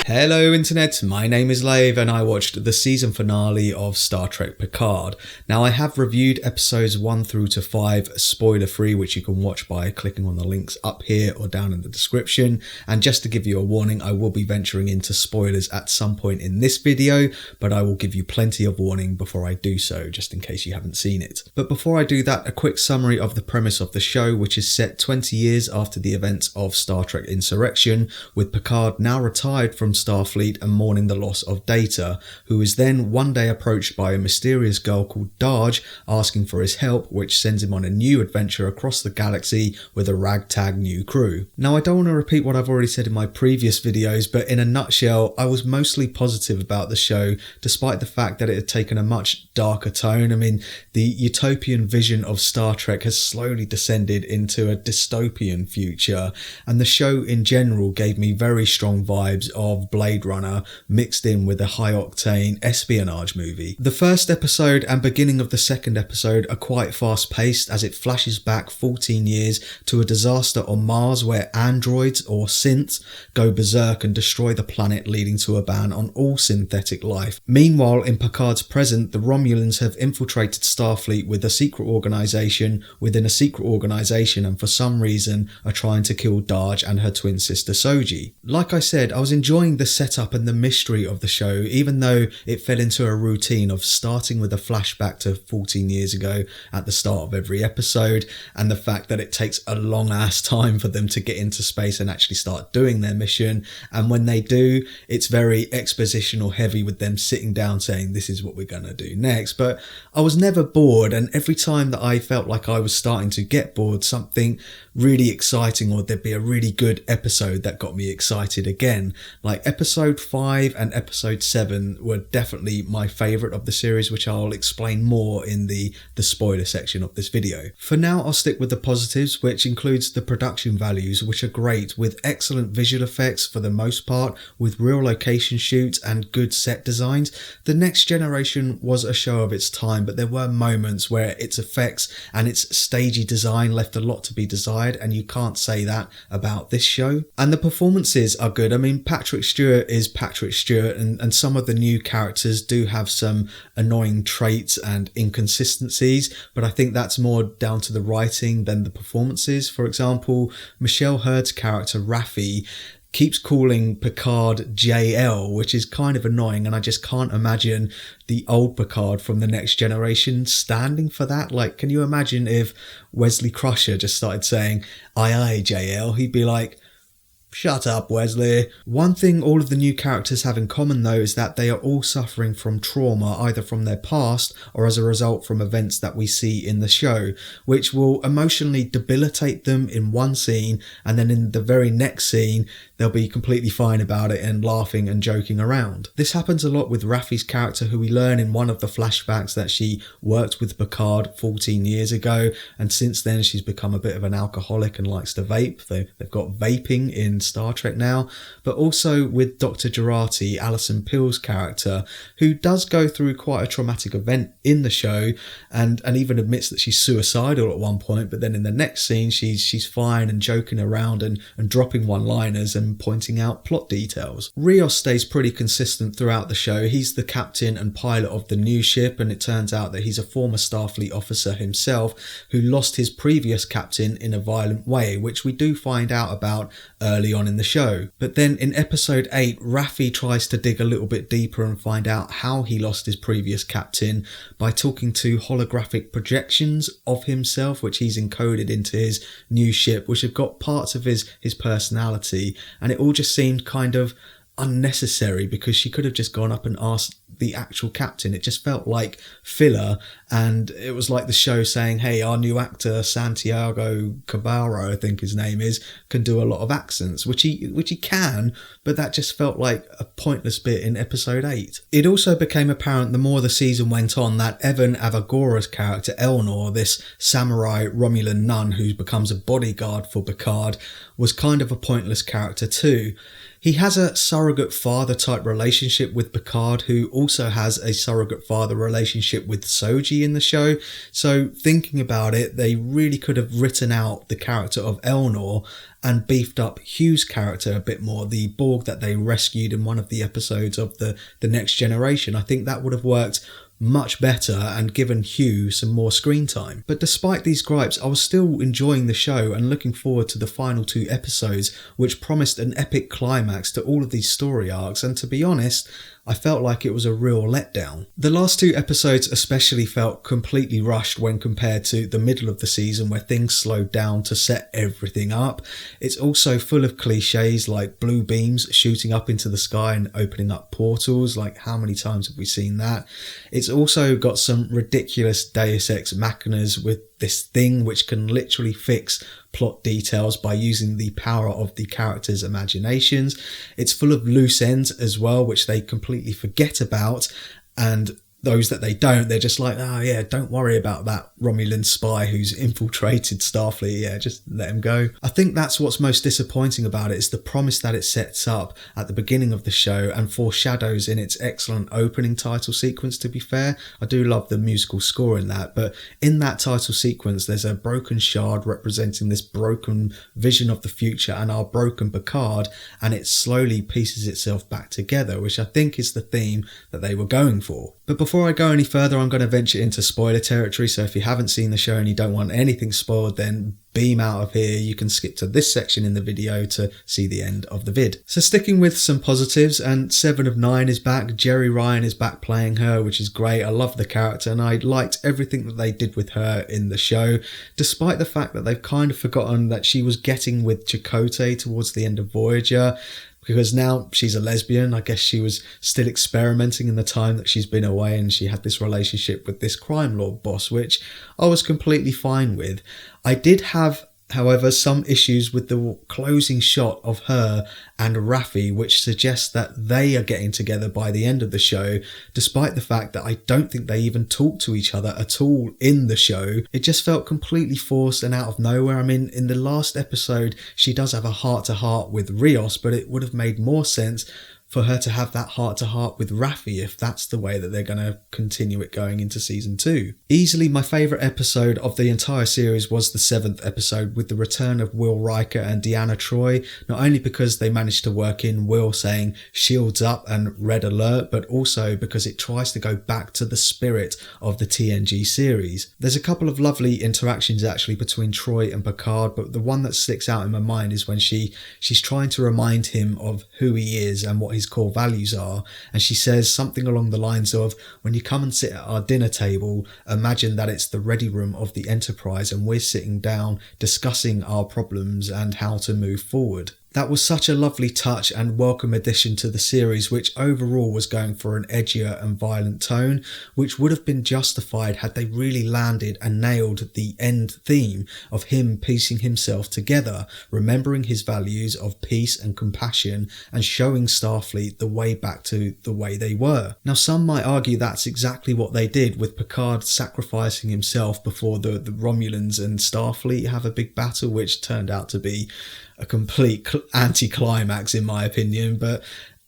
Hello internet, my name is Lave and I watched the season finale of Star Trek Picard. Now I have reviewed episodes 1 through to 5 spoiler free, which you can watch by clicking on the links up here or down in the description. And just to give you a warning, I will be venturing into spoilers at some point in this video, but I will give you plenty of warning before I do so, just in case you haven't seen it. But before I do that, a quick summary of the premise of the show, which is set 20 years after the events of Star Trek Insurrection, with Picard now retired from Starfleet and mourning the loss of Data, who is then one day approached by a mysterious girl called Darge asking for his help, which sends him on a new adventure across the galaxy with a ragtag new crew. Now I don't want to repeat what I've already said in my previous videos, but in a nutshell, I was mostly positive about the show despite the fact that it had taken a much darker tone. I mean, the utopian vision of Star Trek has slowly descended into a dystopian future, and the show in general gave me very strong vibes of Blade Runner mixed in with a high-octane espionage movie. The first episode and beginning of the second episode are quite fast-paced as it flashes back 14 years to a disaster on Mars where androids or synths go berserk and destroy the planet, leading to a ban on all synthetic life. Meanwhile, in Picard's present, the Romulans have infiltrated Starfleet with a secret organisation within a secret organisation, and for some reason are trying to kill Darge and her twin sister Soji. Like I said, I was enjoying the setup and the mystery of the show, even though it fell into a routine of starting with a flashback to 14 years ago at the start of every episode, and the fact that it takes a long ass time for them to get into space and actually start doing their mission, and when they do, it's very expositional heavy with them sitting down saying this is what we're gonna do next. But I was never bored, and every time that I felt like I was starting to get bored, something really exciting or there'd be a really good episode that got me excited again. Like episode 5 and episode 7 were definitely my favourite of the series, which I'll explain more in the spoiler section of this video. For now, I'll stick with the positives, which includes the production values, which are great, with excellent visual effects for the most part, with real location shoots and good set designs. The Next Generation was a show of its time, but there were moments where its effects and its stagey design left a lot to be desired, and you can't say that about this show. And the performances are good. I mean, Patrick Stewart is Patrick Stewart, and some of the new characters do have some annoying traits and inconsistencies, but I think that's more down to the writing than the performances. For example, Michelle Hurd's character Raffi keeps calling Picard JL, which is kind of annoying, and I just can't imagine the old Picard from The Next Generation standing for that. Like, can you imagine if Wesley Crusher just started saying aye aye JL? He'd be like, shut up, Wesley. One thing all of the new characters have in common though is that they are all suffering from trauma, either from their past or as a result from events that we see in the show, which will emotionally debilitate them in one scene, and then in the very next scene they'll be completely fine about it and laughing and joking around. This happens a lot with Raffi's character, who we learn in one of the flashbacks that she worked with Picard 14 years ago, and since then she's become a bit of an alcoholic and likes to vape. They've got vaping in Star Trek now. But also with Dr. Jurati, Alison Pill's character, who does go through quite a traumatic event in the show and even admits that she's suicidal at one point, but then in the next scene she's fine and joking around and dropping one-liners and pointing out plot details. Rios stays pretty consistent throughout the show. He's the captain and pilot of the new ship, and it turns out that he's a former Starfleet officer himself who lost his previous captain in a violent way, which we do find out about early on in the show. But then in episode 8, Raffi tries to dig a little bit deeper and find out how he lost his previous captain by talking to holographic projections of himself, which he's encoded into his new ship, which have got parts of his personality, and it all just seemed kind of unnecessary because she could have just gone up and asked the actual captain. It just felt like filler, and it was like the show saying, hey, our new actor Santiago Cabrera, I think his name is, can do a lot of accents, which he can, but that just felt like a pointless bit in episode 8. It also became apparent the more the season went on that Evagora's character Elnor, this samurai Romulan nun who becomes a bodyguard for Picard, was kind of a pointless character too. He has a surrogate father type relationship with Picard, who also has a surrogate father relationship with Soji in the show. So thinking about it, they really could have written out the character of Elnor and beefed up Hugh's character a bit more, the Borg that they rescued in one of the episodes of the Next Generation. I think that would have worked much better and given Hugh some more screen time. But despite these gripes, I was still enjoying the show and looking forward to the final 2 episodes, which promised an epic climax to all of these story arcs, and to be honest, I felt like it was a real letdown. The last 2 episodes especially felt completely rushed when compared to the middle of the season, where things slowed down to set everything up. It's also full of cliches like blue beams shooting up into the sky and opening up portals. Like, how many times have we seen that? It's also got some ridiculous Deus Ex Machinas with this thing which can literally fix plot details by using the power of the characters' imaginations. It's full of loose ends as well, which they completely forget about, and those that they don't, they're just like, oh yeah, don't worry about that Romulan spy who's infiltrated Starfleet, yeah, just let him go. I think that's what's most disappointing about it, is the promise that it sets up at the beginning of the show and foreshadows in its excellent opening title sequence. To be fair, I do love the musical score in that, but in that title sequence there's a broken shard representing this broken vision of the future and our broken Picard, and it slowly pieces itself back together, which I think is the theme that they were going for. But before I go any further, I'm going to venture into spoiler territory, so if you haven't seen the show and you don't want anything spoiled, then beam out of here. You can skip to this section in the video to see the end of the vid. So sticking with some positives, and 7 of 9 is back. Jeri Ryan is back playing her, which is great. I love the character and I liked everything that they did with her in the show, despite the fact that they've kind of forgotten that she was getting with Chakotay towards the end of Voyager. Because now she's a lesbian. I guess she was still experimenting in the time that she's been away, and she had this relationship with this crime lord boss, which I was completely fine with. I did have, however, some issues with the closing shot of her and Raffi, which suggests that they are getting together by the end of the show, despite the fact that I don't think they even talk to each other at all in the show. It just felt completely forced and out of nowhere. I mean, in the last episode, she does have a heart-to-heart with Rios, but it would have made more sense for her to have that heart-to-heart with Raffi if that's the way that they're going to continue it going into season 2. Easily my favourite episode of the entire series was the 7th episode, with the return of Will Riker and Deanna Troi, not only because they managed to work in Will saying shields up and red alert, but also because it tries to go back to the spirit of the TNG series. There's a couple of lovely interactions actually between Troi and Picard, but the one that sticks out in my mind is when she's trying to remind him of who he is and what his core values are, and she says something along the lines of, when you come and sit at our dinner table, imagine that it's the ready room of the Enterprise and we're sitting down discussing our problems and how to move forward. That was such a lovely touch and welcome addition to the series, which overall was going for an edgier and violent tone, which would have been justified had they really landed and nailed the end theme of him piecing himself together, remembering his values of peace and compassion, and showing Starfleet the way back to the way they were. Now, some might argue that's exactly what they did, with Picard sacrificing himself before the Romulans and Starfleet have a big battle, which turned out to be a complete anti-climax in my opinion, but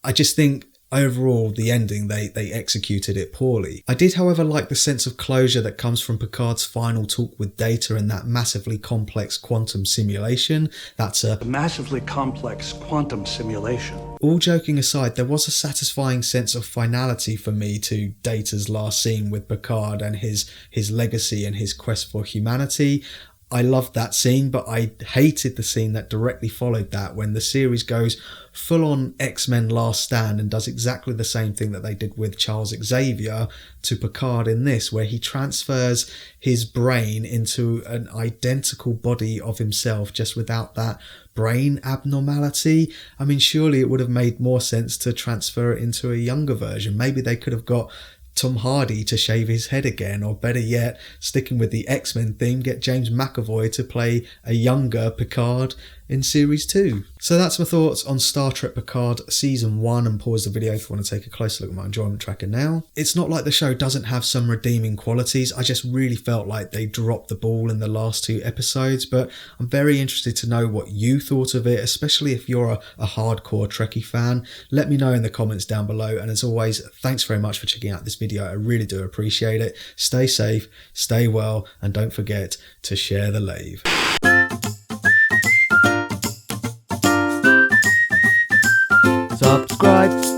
I just think overall the ending, they executed it poorly. I did however like the sense of closure that comes from Picard's final talk with Data in that massively complex quantum simulation. That's a massively complex quantum simulation. All joking aside, there was a satisfying sense of finality for me to Data's last scene with Picard and his legacy and his quest for humanity. I loved that scene, but I hated the scene that directly followed that, when the series goes full on X-Men Last Stand and does exactly the same thing that they did with Charles Xavier to Picard in this, where he transfers his brain into an identical body of himself, just without that brain abnormality. I mean, surely it would have made more sense to transfer it into a younger version. Maybe they could have got Tom Hardy to shave his head again, or better yet, sticking with the X-Men theme, get James McAvoy to play a younger Picard in Series 2. So that's my thoughts on Star Trek Picard Season 1, and pause the video if you want to take a closer look at my enjoyment tracker now. It's not like the show doesn't have some redeeming qualities, I just really felt like they dropped the ball in the last 2 episodes, but I'm very interested to know what you thought of it, especially if you're a hardcore Trekkie fan. Let me know in the comments down below, and as always, thanks very much for checking out this video, I really do appreciate it. Stay safe, stay well, and don't forget to share the Lave. Subscribe.